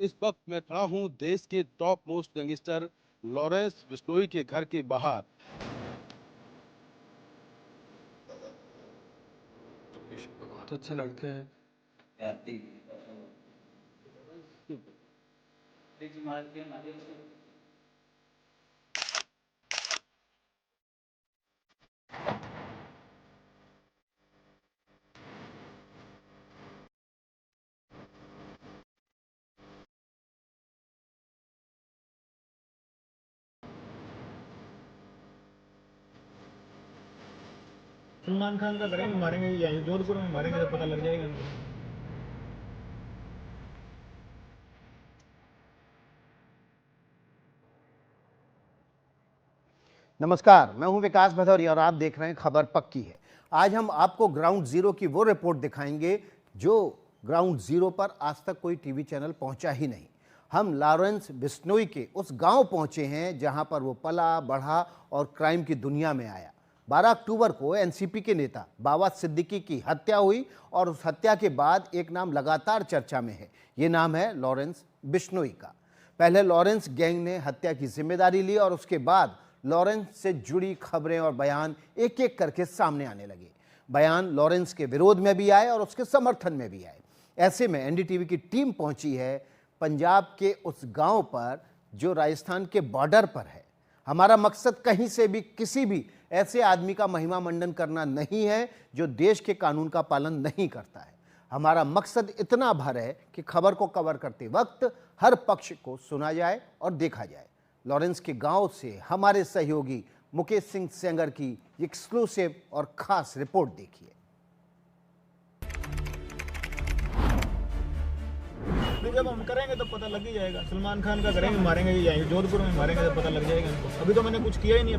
इस वक्त मैं खड़ा हूं देश के top most gangster Lawrence Bishnoi के घर के बाहर। बहुत अच्छे लगते हैं। सलमान खान का करेंगे, मारेंगे यहीं जोधपुर में मारेंगे तो पता लग जाएगा उनको। नमस्कार, मैं हूं विकास भदौरिया और आप देख रहे हैं खबर पक्की है। आज हम आपको ग्राउंड जीरो की वो रिपोर्ट दिखाएंगे जो ग्राउंड जीरो पर आज तक कोई टीवी चैनल पहुंचा ही नहीं। हम लॉरेंस बिश्नोई के उस गांव पहुंचे हैं जहां पर वो पला बढ़ा और क्राइम की दुनिया में आया। 12 अक्टूबर को एनसीपी के नेता बाबा सिद्दीकी की हत्या हुई और उस हत्या के बाद एक नाम लगातार चर्चा में है। ये नाम है लॉरेंस बिश्नोई का। पहले लॉरेंस गैंग ने हत्या की जिम्मेदारी ली और उसके बाद लॉरेंस से जुड़ी खबरें और बयान एक एक करके सामने आने लगे। बयान लॉरेंस के विरोध में भी आए और उसके समर्थन में भी आए। ऐसे में एनडीटीवी की टीम पहुंची है पंजाब के उस गांव पर जो राजस्थान के बॉर्डर पर है। हमारा मकसद कहीं से भी किसी भी ऐसे आदमी का महिमा मंडन करना नहीं है जो देश के कानून का पालन नहीं करता है। हमारा मकसद इतना भर है कि खबर को कवर करते वक्त हर पक्ष को सुना जाए और देखा जाए। लॉरेंस के गांव से हमारे सहयोगी मुकेश सिंह सेंगर की एक्सक्लूसिव और खास रिपोर्ट देखिए। जब हम करेंगे तो पता लग ही जाएगा। सलमान खान का करेंगे, मारेंगे यहीं जोधपुर में मारेंगे तो पता लग जाएगा उनको। अभी तो मैंने कुछ किया ही नहीं।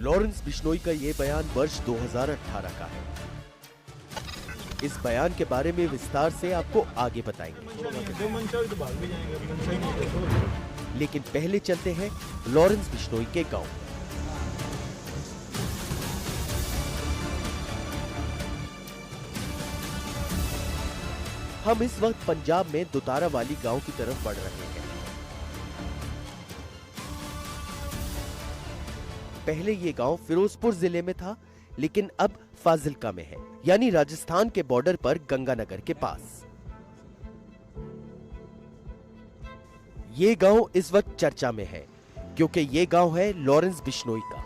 लॉरेंस बिश्नोई का ये बयान वर्ष 2018 का है। इस बयान के बारे में विस्तार से आपको आगे बताएंगे, लेकिन पहले चलते हैं लॉरेंस बिश्नोई के गांव। हम इस वक्त पंजाब में दुतारा वाली गांव की तरफ बढ़ रहे हैं। पहले ये गांव फिरोजपुर जिले में था, लेकिन अब फाजिल्का में है, यानी राजस्थान के बॉर्डर पर गंगानगर के पास। ये गांव इस वक्त चर्चा में है क्योंकि ये गांव है लॉरेंस बिश्नोई का।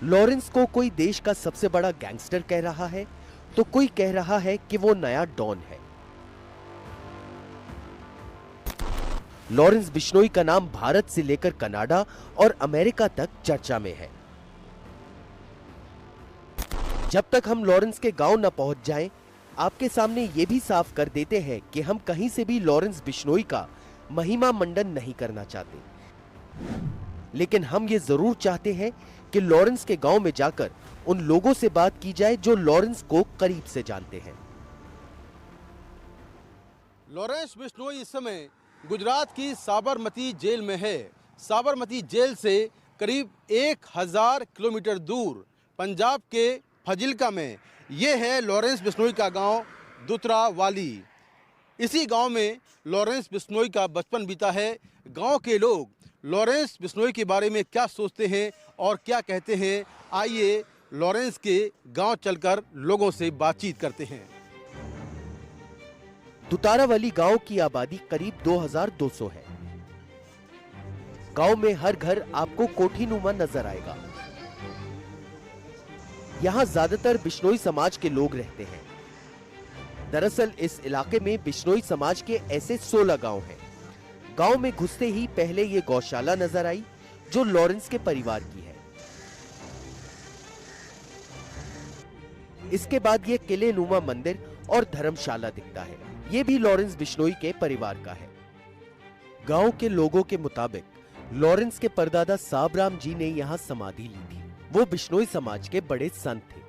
लॉरेंस को कोई देश का सबसे बड़ा गैंगस्टर कह रहा है तो कोई कह रहा है कि वो नया डॉन है। लॉरेंस बिश्नोई का नाम भारत से लेकर कनाडा और अमेरिका तक चर्चा में है। जब तक हम लॉरेंस के गांव न पहुंच जाएं, आपके सामने ये भी साफ कर देते हैं कि हम कहीं से भी लॉरेंस बिश्नोई का महिमा मंडन नहीं करना चाहते, लेकिन हम ये जरूर चाहते हैं कि लॉरेंस के गांव में जाकर उन लोगों से बात की जाए जो लॉरेंस को करीब से जानते हैं। लॉरेंस बिश्नोई इस समय गुजरात की साबरमती जेल में है। साबरमती जेल से करीब 1000 किलोमीटर दूर पंजाब के फाजिल्का में ये है लॉरेंस बिश्नोई का गांव दुतरा वाली। इसी गांव में लॉरेंस बिश्नोई का बचपन बीता है। गांव के लोग लॉरेंस बिश्नोई के बारे में क्या सोचते हैं और क्या कहते हैं, आइए लॉरेंस के गांव चलकर लोगों से बातचीत करते हैं। दुतारावाली गांव की आबादी करीब 2200 है। गांव में हर घर आपको कोठीनुमा नजर आएगा। यहां ज्यादातर बिश्नोई समाज के लोग रहते हैं। दरअसल इस इलाके में बिश्नोई समाज के ऐसे 16 गांव हैं। गांव में घुसते ही पहले ये गौशाला नजर आई जो लॉरेंस के परिवार की है। इसके बाद ये किले नुमा मंदिर और धर्मशाला दिखता है। ये भी लॉरेंस बिश्नोई के परिवार का है। गांव के लोगों के मुताबिक लॉरेंस के परदादा साबराम जी ने यहाँ समाधि ली थी। वो बिश्नोई समाज के बड़े संत थे।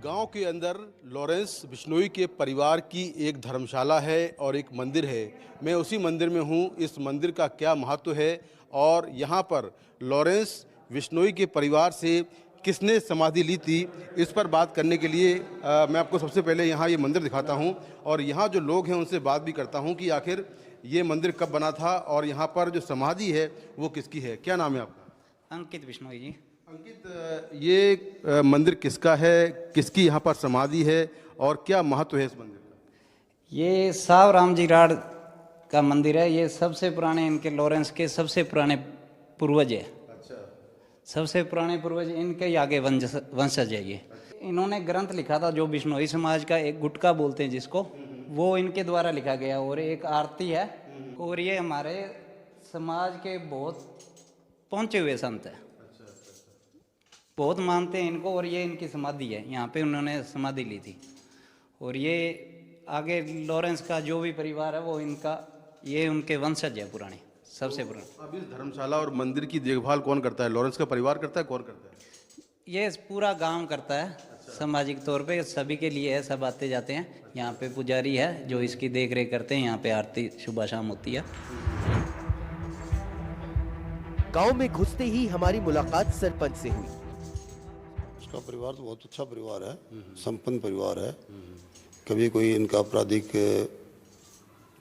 गांव के अंदर लॉरेंस बिश्नोई के परिवार की एक धर्मशाला है और एक मंदिर है। मैं उसी मंदिर में हूं। इस मंदिर का क्या महत्व है और यहाँ पर लॉरेंस बिश्नोई के परिवार से किसने समाधि ली थी, इस पर बात करने के लिए मैं आपको सबसे पहले यहाँ ये मंदिर दिखाता हूँ और यहाँ जो लोग हैं उनसे बात भी करता हूँ कि आखिर ये मंदिर कब बना था और यहाँ पर जो समाधि है वो किसकी है। क्या नाम है आपका? अंकित बिश्नोई जी। अंकित, ये मंदिर किसका है, किसकी यहाँ पर समाधि है और क्या महत्व है इस मंदिर का? ये साव राम जी राड का मंदिर है। ये सबसे पुराने इनके लॉरेंस के सबसे पुराने पूर्वज है। अच्छा। सबसे पुराने पूर्वज इनके ही आगे वंशज है ये। इन्होंने ग्रंथ लिखा था जो बिश्नोई समाज का एक गुटका बोलते हैं जिसको, वो इनके द्वारा लिखा गया और एक आरती है। और ये हमारे समाज के बहुत पहुंचे हुए संत हैं, बहुत मानते हैं इनको। और ये इनकी समाधि है, यहाँ पे उन्होंने समाधि ली थी। और ये आगे लॉरेंस का जो भी परिवार है वो इनका, ये उनके वंशज है पुराने, सबसे पुराने। अब इस धर्मशाला और मंदिर की देखभाल कौन करता है? लॉरेंस का परिवार करता है, कौन करता है? ये पूरा गांव करता है। सामाजिक तौर पे सभी के लिए है, सब आते जाते हैं। यहाँ पे पुजारी है जो इसकी देख रेख करते हैं। यहाँ पे आरती सुबह शाम होती है। गांव में घुसते ही हमारी मुलाकात सरपंच से हुई। उसका परिवार तो बहुत अच्छा परिवार है, संपन्न परिवार है। कभी कोई इनका आपराधिक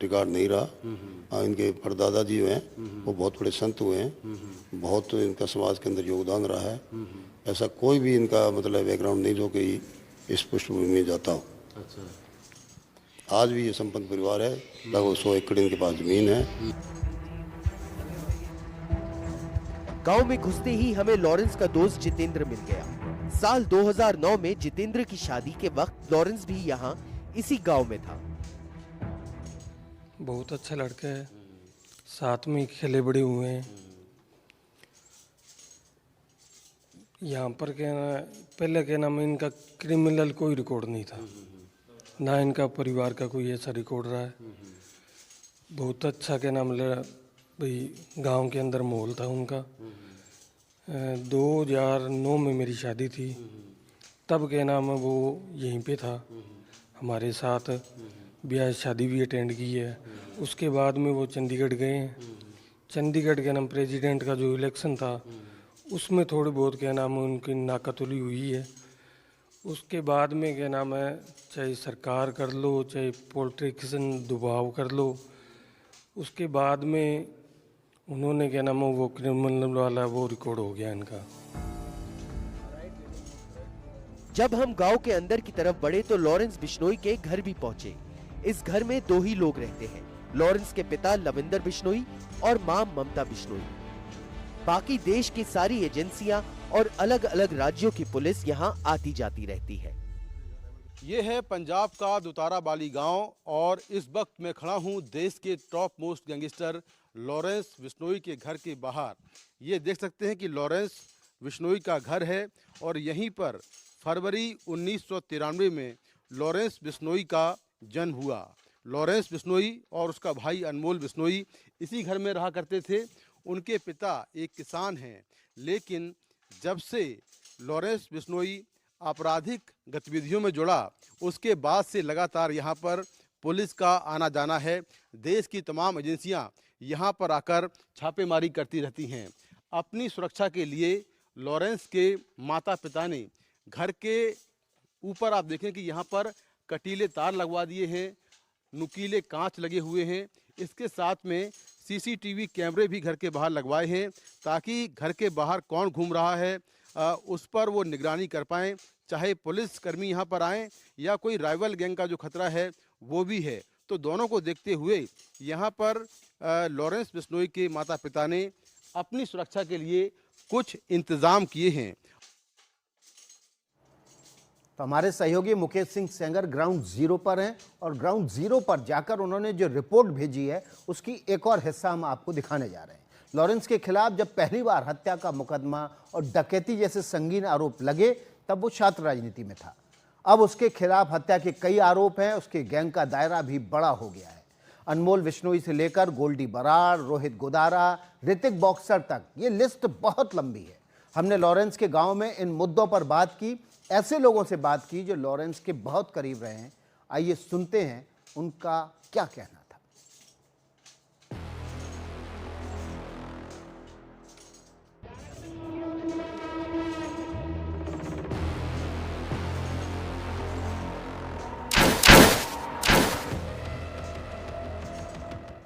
रिकॉर्ड नहीं रहा। इनके परदादा जी हुए हैं वो बहुत बड़े संत हुए हैं, बहुत इनका समाज के अंदर योगदान रहा है। ऐसा कोई भी इनका मतलब बैकग्राउंड नहीं जो कि इस पृष्ठभूमि में जाता हो। अच्छा। आज भी ये संपन्न परिवार है। लगभग 100 एकड़ इनके पास जमीन है। गांव में घुसते ही हमें लॉरेंस का दोस्त जितेंद्र मिल गया। साल 2009 में जितेंद्र की शादी के वक्त लॉरेंस भी यहाँ इसी गांव में था। बहुत अच्छा लड़का है, साथ में खेले बड़े हुए हैं। यहाँ पर क्या पहले क्या नाम इनका क्रिमिनल कोई रिकॉर्ड नहीं था, ना इनका परिवार का कोई ऐसा रिकॉर्ड रहा है। बहुत अच्छा क्या नाम भाई गांव के अंदर माहौल था उनका। 2009 में मेरी शादी थी, तब क्या नाम है वो यहीं पे था हमारे साथ। ब्याह शादी भी अटेंड की है। उसके बाद में वो चंडीगढ़ गए हैं। चंडीगढ़ के नाम प्रेसिडेंट का जो इलेक्शन था उसमें थोड़ी बहुत क्या नाम है उनकी नाकतुली हुई है। उसके बाद में क्या नाम है चाहे सरकार कर लो चाहे पॉलिटिशियन दबाव कर लो, उसके बाद में उन्होंने क्या नाम है वो क्रिमिनल वाला वो रिकॉर्ड हो गया इनका। जब हम गांव के अंदर की तरफ बढ़े तो लॉरेंस बिश्नोई के घर भी पहुंचे। इस घर में 2 ही लोग रहते हैं, लॉरेंस के पिता लविंदर बिश्नोई और मां ममता बिश्नोई। बाकी देश की सारी एजेंसियां और अलग अलग राज्यों की पुलिस यहां आती जाती रहती है। ये है पंजाब का दुतारा बाली गांव और इस वक्त मैं खड़ा हूं देश के top most gangster Lawrence Bishnoi के घर के बाहर। ये देख सकते हैं कि लॉरेंस बिश्नोई का घर है और यहीं पर फरवरी 1993 में लॉरेंस बिश्नोई का जन्म हुआ। लॉरेंस बिश्नोई और उसका भाई अनमोल बिश्नोई इसी घर में रहा करते थे। उनके पिता एक किसान हैं, लेकिन जब से लॉरेंस बिश्नोई आपराधिक गतिविधियों में जुड़ा उसके बाद से लगातार यहाँ पर पुलिस का आना जाना है। देश की तमाम एजेंसियाँ यहाँ पर आकर छापेमारी करती रहती हैं। अपनी सुरक्षा के लिए लॉरेंस के माता पिता ने घर के ऊपर आप देखें कि यहाँ पर कटीले तार लगवा दिए हैं, नुकीले कांच लगे हुए हैं। इसके साथ में सीसीटीवी कैमरे भी घर के बाहर लगवाए हैं ताकि घर के बाहर कौन घूम रहा है उस पर वो निगरानी कर पाएँ, चाहे पुलिस कर्मी यहाँ पर आएँ या कोई राइवल गैंग का जो खतरा है वो भी है। तो दोनों को देखते हुए यहाँ पर लॉरेंस बिश्नोई के माता पिता ने अपनी सुरक्षा के लिए कुछ इंतज़ाम किए हैं। तो हमारे सहयोगी मुकेश सिंह सेंगर ग्राउंड जीरो पर हैं और ग्राउंड जीरो पर जाकर उन्होंने जो रिपोर्ट भेजी है उसकी एक और हिस्सा हम आपको दिखाने जा रहे हैं। लॉरेंस के खिलाफ जब पहली बार हत्या का मुकदमा और डकैती जैसे संगीन आरोप लगे तब वो छात्र राजनीति में था। अब उसके खिलाफ हत्या के कई आरोप हैं, उसके गैंग का दायरा भी बड़ा हो गया है। अनमोल बिश्नोई से लेकर गोल्डी बराड़, रोहित गोदारा, ऋतिक बॉक्सर तक ये लिस्ट बहुत लंबी है। हमने लॉरेंस के गांव में इन मुद्दों पर बात की, ऐसे लोगों से बात की जो लॉरेंस के बहुत करीब रहे हैं। आइए सुनते हैं उनका क्या कहना था।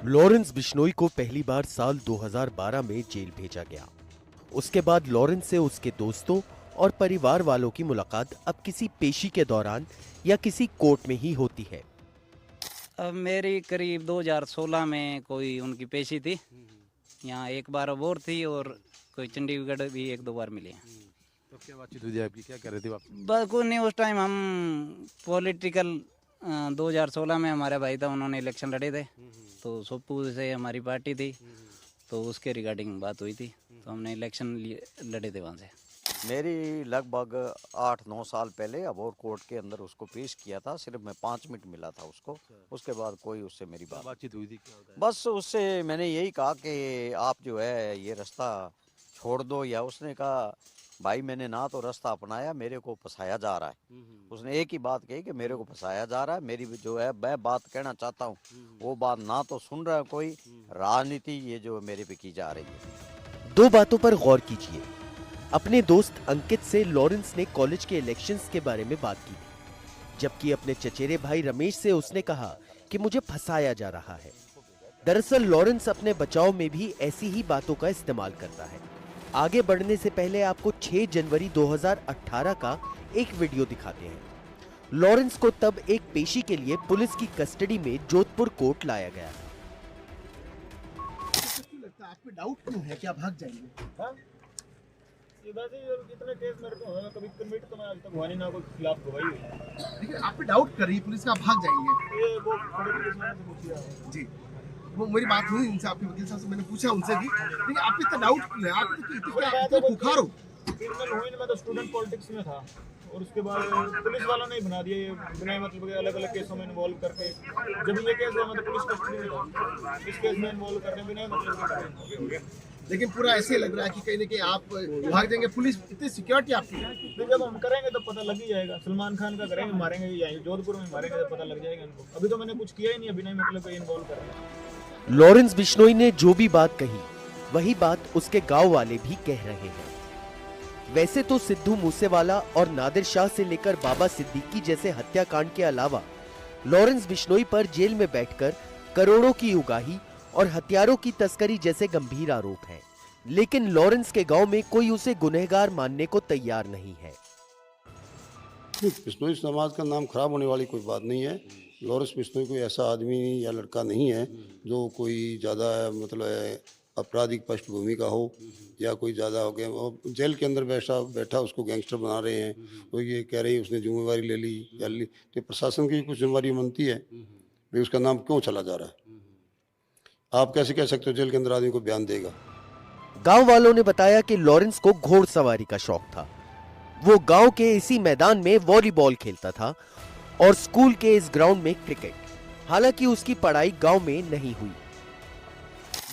लॉरेंस बिश्नोई को पहली बार साल 2012 में जेल भेजा गया। उसके बाद लॉरेंस से उसके दोस्तों और परिवार वालों की मुलाकात अब किसी पेशी के दौरान या किसी कोर्ट में ही होती है। अब मेरी करीब 2016 में कोई उनकी पेशी थी, यहाँ एक बार और थी और कोई चंडीगढ़ भी 1-2 बार मिले हैं। तो क्या बातचीत हुई थी आपकी, क्या कर रहे थे आप? बस कुछ नहीं, उस टाइम हम पॉलिटिकल 2016 में हमारे भाई था, उन्होंने इलेक्शन लड़े थे, तो सोपू से हमारी पार्टी थी, तो उसके रिगार्डिंग बात हुई थी, तो हमने इलेक्शन लड़े थे वहाँ से। मेरी लगभग 8-9 साल पहले अबोर कोर्ट के अंदर उसको पेश किया था, सिर्फ मैं 5 मिनट मिला था उसको, उसके बाद कोई उससे मेरी बातचीत हुई थी, क्या होता है? बस उससे मैंने यही कहा कि आप जो है ये रास्ता छोड़ दो, या उसने कहा भाई मैंने ना तो रास्ता अपनाया, मेरे को फंसाया जा रहा है। उसने एक ही बात कही कि मेरे को फंसाया जा रहा है, मेरी जो है मैं बात कहना चाहता हूँ वो बात ना तो सुन रहा है कोई, राजनीति ये जो मेरे पे की जा रही है। 2 बातों पर गौर कीजिए। अपने दोस्त अंकित से लॉरेंस ने कॉलेज के इलेक्शंस के बारे में बात की थी, जबकि अपने चचेरे भाई रमेश से उसने कहा कि मुझे फंसाया जा रहा है। दरअसल लॉरेंस अपने बचाव में भी ऐसी ही बातों का इस्तेमाल करता है। आगे बढ़ने से पहले आपको 6 जनवरी 2018 का एक वीडियो दिखाते हैं। लॉरेंस को तब एक पेशी के लिए पुलिस की कस्टडी में जोधपुर कोर्ट लाया गया। आप पे डाउट क्यों है कि आप भाग जाएंगे? हाँ? ये वैसे ही इतने केस मेरे को हुए, कभी कमिट तो मैं आज तक हुआ नहीं, ना कोई खिलाफ गवाही हुई है। लेकिन आप पे डाउट कर रही है पुलिस का, आप भाग जाएंगे? ये वो बड़े पुलिस वाले से पूछिए जी, वो मेरी बात हुई इनसे, आपके वकील साहब से मैंने पूछा उनसे भी, लेकिन आप पे इतना डाउट क्यों है? आप तो इतने बुखार हो। क्रिमिनल हुई, मैं तो स्टूडेंट पॉलिटिक्स में था, और उसके बाद पुलिस वालों ने ही बना दिया ये बिना मतलब के अलग अलग केसों में इन्वॉल्व करके। जब ये केस हुआ मैं तो पुलिस कस्टडी में था, इस केस में इन्वॉल्व करने बिना मतलब के। लेकिन पूरा ऐसे लग रहा है कि कहीं ना कहीं आप भाग जाएंगे, पुलिस इतनी सिक्योरिटी आपकी। तो जब हम करेंगे तो पता लग ही जाएगा। सलमान खान का करेंगे, मारेंगे यहीं जोधपुर में मारेंगे तो पता लग जाएगा इनको। अभी तो मैंने कुछ किया ही नहीं, बिना मतलब के इन्वॉल्व करेंगे। लॉरेंस बिश्नोई ने जो भी बात कही वही बात उसके गांव वाले भी कह रहे हैं। वैसे तो सिद्धू मूसेवाला और नादिर शाह से लेकर बाबा सिद्दीकी जैसे हत्याकांड के अलावा लॉरेंस बिश्नोई पर जेल में बैठकर करोड़ों की उगाही और हथियारों की तस्करी जैसे गंभीर आरोप हैं, लेकिन लॉरेंस के गांव में कोई उसे गुनहगार मानने को तैयार नहीं है। बिश्नोई समाज का नाम खराब होने वाली कोई बात नहीं है। लॉरेंस बिश्नोई कोई ऐसा आदमी या लड़का नहीं है जो कोई ज़्यादा मतलब आपराधिक पृष्ठभूमि का हो या कोई ज़्यादा हो गया। जेल के अंदर बैठा उसको गैंगस्टर बना रहे हैं, वो ये कह रहे हैं उसने जिम्मेवारी ले ली या ली, तो प्रशासन की कुछ जिम्मेवारी बनती है भाई, उसका नाम क्यों चला जा रहा है? आप कैसे कह सकते हो जेल के अंदर आदमी को बयान देगा? गांव वालों ने बताया कि लॉरेंस को घोड़सवारी का शौक था। वो गांव के इसी मैदान में वॉलीबॉल खेलता था और स्कूल के इस ग्राउंड में क्रिकेट। हालांकि उसकी पढ़ाई गांव में नहीं हुई।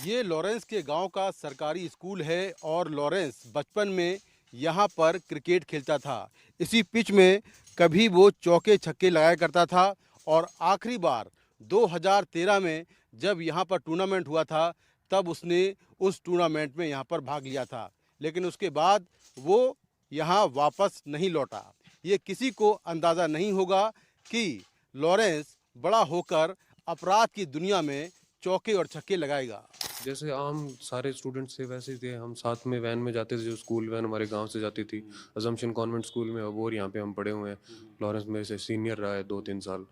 ये लॉरेंस के गांव का सरकारी स्कूल है और लॉरेंस बचपन में यहाँ पर क्रिकेट खेलता था। इसी पिच में कभी वो चौके छक्के लगाया करता था और आखिरी बार 2013 में जब यहाँ पर टूर्नामेंट हुआ था तब उसने उस टूर्नामेंट में यहाँ पर भाग लिया था, लेकिन उसके बाद वो यहाँ वापस नहीं लौटा। ये किसी को अंदाज़ा नहीं होगा कि लॉरेंस बड़ा होकर अपराध की दुनिया में चौके और छक्के लगाएगा। जैसे आम सारे स्टूडेंट्स थे वैसे ही थे, हम साथ में वैन में जाते थे, जो स्कूल वैन हमारे गांव से जाती थी अजम्पशन कॉन्वेंट स्कूल में, और यहाँ पे हम पढ़े हुए हैं। लॉरेंस मेरे से सीनियर रहा है 2-3 साल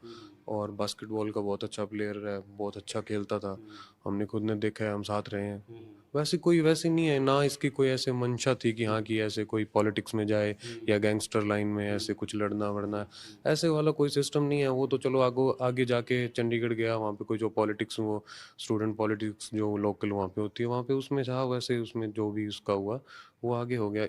और बास्केटबॉल का बहुत अच्छा प्लेयर है, बहुत अच्छा खेलता था, हमने खुद ने देखा है, हम साथ रहे हैं। वैसे नहीं है ना, इसकी कोई ऐसे मंशा थी कि हाँ कि ऐसे कोई पॉलिटिक्स में जाए या गैंगस्टर लाइन में ऐसे कुछ लड़ना वड़ना, ऐसे वाला कोई सिस्टम नहीं है। वो तो चलो आगे जाके चंडीगढ़ गया, वहाँ पे कोई जो पॉलिटिक्स, वो स्टूडेंट पॉलिटिक्स जो लोकल वहाँ पे होती है, वहाँ पे उसमें था, वैसे उसमें जो भी उसका हुआ वो आगे हो गया।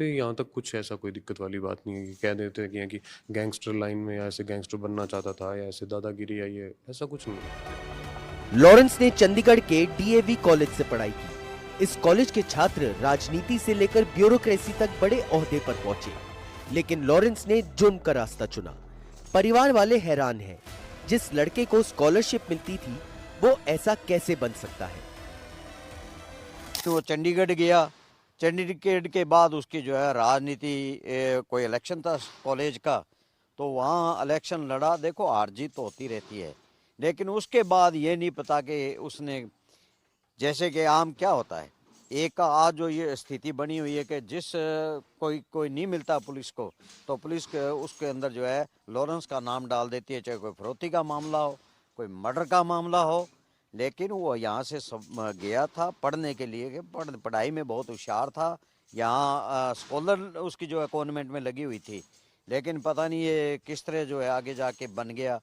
यहाँ तक कुछ ऐसा कोई दिक्कत वाली बात नहीं है कि कह देते हैं कि गैंगस्टर लाइन में ऐसे गैंगस्टर बनना चाहता था या ऐसे दादागिरी आई है, ऐसा कुछ नहीं। लॉरेंस ने चंडीगढ़ के डीएवी कॉलेज से पढ़ाई की। इस कॉलेज के छात्र राजनीति से लेकर ब्यूरोक्रेसी तक बड़े ओहदे पर पहुंचे, लेकिन लॉरेंस ने जुर्म का रास्ता चुना। परिवार वाले हैरान हैं, जिस लड़के को स्कॉलरशिप मिलती थी वो ऐसा कैसे बन सकता है। तो चंडीगढ़ गया, चंडीगढ़ के बाद उसकी जो है राजनीति, कोई इलेक्शन था कॉलेज का, तो वहाँ इलेक्शन लड़ा। देखो हार जीत तो होती रहती है, लेकिन उसके बाद ये नहीं पता कि उसने, जैसे कि आम क्या होता है, एक आज जो ये स्थिति बनी हुई है कि जिस कोई नहीं मिलता पुलिस को, तो पुलिस के उसके अंदर जो है लॉरेंस का नाम डाल देती है, चाहे कोई फरोती का मामला हो, कोई मर्डर का मामला हो। लेकिन वो यहाँ से गया था पढ़ने के लिए, पढ़ाई में बहुत होशियार था, यहाँ स्कॉलर उसकी जो है कॉन्वेंट में लगी हुई थी। लेकिन पता नहीं ये किस तरह जो है आगे जाके बन गया,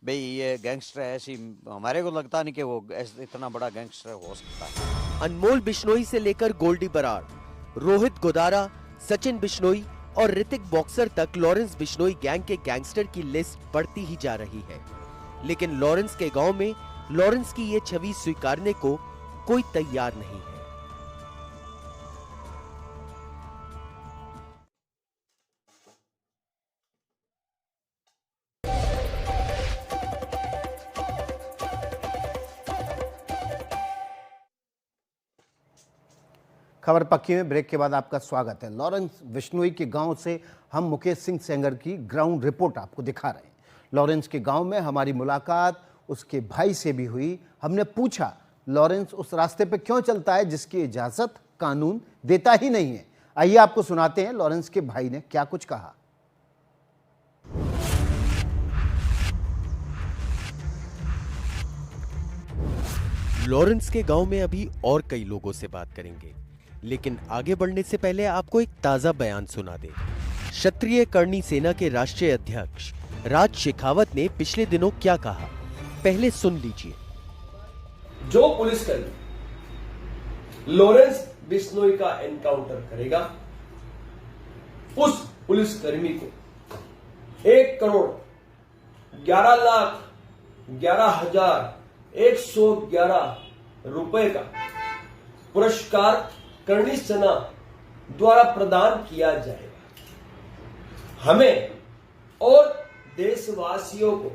भाई ये गैंगस्टर है। ऐसी हमारे को लगता नहीं कि वो इतना बड़ा गैंगस्टर हो सकता है। अनमोल बिश्नोई से लेकर गोल्डी बराड़, रोहित गोदारा, सचिन बिश्नोई और ऋतिक बॉक्सर तक लॉरेंस बिश्नोई गैंग के गैंगस्टर की लिस्ट बढ़ती ही जा रही है। लेकिन लॉरेंस के गांव में लॉरेंस की ये छवि स्वीकारने को कोई तैयार नहीं है। खबर पक्की में ब्रेक के बाद आपका स्वागत है। लॉरेंस बिश्नोई के गांव से हम मुकेश सिंह सेंगर की ग्राउंड रिपोर्ट आपको दिखा रहे हैं। लॉरेंस के गांव में हमारी मुलाकात उसके भाई से भी हुई। हमने पूछा लॉरेंस उस रास्ते पे क्यों चलता है जिसकी इजाजत कानून देता ही नहीं है। आइए आपको सुनाते हैं लॉरेंस के भाई ने क्या कुछ कहा। लॉरेंस के गांव में अभी और कई लोगों से बात करेंगे, लेकिन आगे बढ़ने से पहले आपको एक ताजा बयान सुना दे। क्षत्रिय करणी सेना के राष्ट्रीय अध्यक्ष राज शेखावत ने पिछले दिनों क्या कहा, पहले सुन लीजिए। जो पुलिसकर्मी लॉरेंस बिश्नोई का एनकाउंटर करेगा, उस पुलिसकर्मी को 1,11,11,111 रुपए का पुरस्कार करणी सेना द्वारा प्रदान किया जाएगा। हमें और देशवासियों को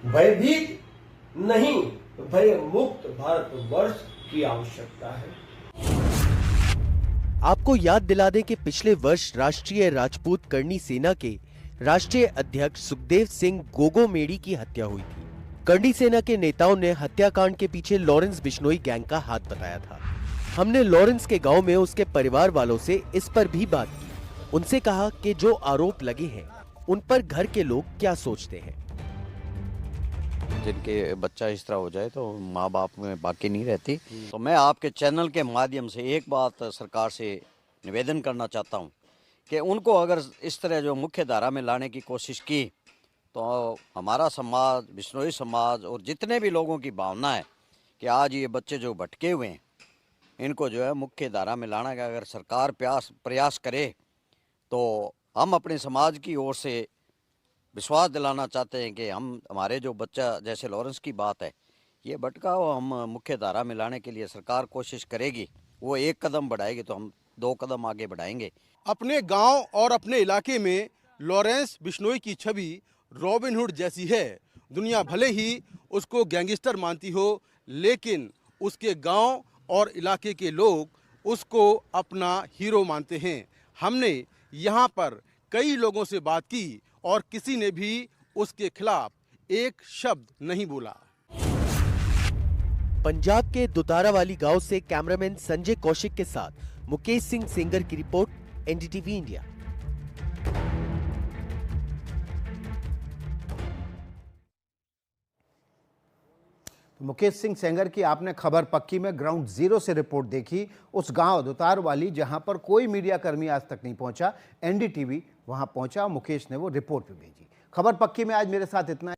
भयभीत नहीं, भय मुक्त भारतवर्ष की आवश्यकता है। आपको याद दिला दें कि पिछले वर्ष राष्ट्रीय राजपूत करणी सेना के राष्ट्रीय अध्यक्ष सुखदेव सिंह गोगोमेड़ी की हत्या हुई थी। करणी सेना के नेताओं ने हत्याकांड के पीछे लॉरेंस बिश्नोई गैंग का हाथ बताया था। हमने लॉरेंस के गांव में उसके परिवार वालों से इस पर भी बात की। उनसे कहा कि जो आरोप लगे हैं उन पर घर के लोग क्या सोचते हैं। जिनके बच्चा इस तरह हो जाए तो माँ बाप में बाकी नहीं रहती। तो मैं आपके चैनल के माध्यम से एक बात सरकार से निवेदन करना चाहता हूँ कि उनको अगर इस तरह जो मुख्य धारा में लाने की कोशिश की तो हमारा समाज, बिश्नोई समाज और जितने भी लोगों की भावना है कि आज ये बच्चे जो भटके हुए हैं इनको जो है मुख्य धारा में लाना का अगर सरकार प्रयास करे तो हम अपने समाज की ओर से विश्वास दिलाना चाहते हैं कि हमारे जो बच्चा जैसे लॉरेंस की बात है, ये भटका हो, हम मुख्य धारा में लाने के लिए सरकार कोशिश करेगी। वो एक कदम बढ़ाएगी तो हम 2 कदम आगे बढ़ाएंगे। अपने गांव और अपने इलाके में लॉरेंस बिश्नोई की छवि रॉबिनहुड जैसी है। दुनिया भले ही उसको गैंगस्टर मानती हो, लेकिन उसके गांव और इलाके के लोग उसको अपना हीरो मानते हैं। हमने यहाँ पर कई लोगों से बात की और किसी ने भी उसके खिलाफ एक शब्द नहीं बोला। पंजाब के दुतारावाली गांव से कैमरामैन संजय कौशिक के साथ मुकेश सिंह सेंगर की report, NDTV India. Mukesh Singh Sengar की आपने खबर पक्की में ग्राउंड जीरो से रिपोर्ट देखी। उस गांव दुतारवाली जहां पर कोई मीडिया कर्मी आज तक नहीं पहुंचा, एनडीटीवी वहां पहुंचा, मुकेश ने वो रिपोर्ट भी भेजी। खबर पक्की में आज मेरे साथ इतना।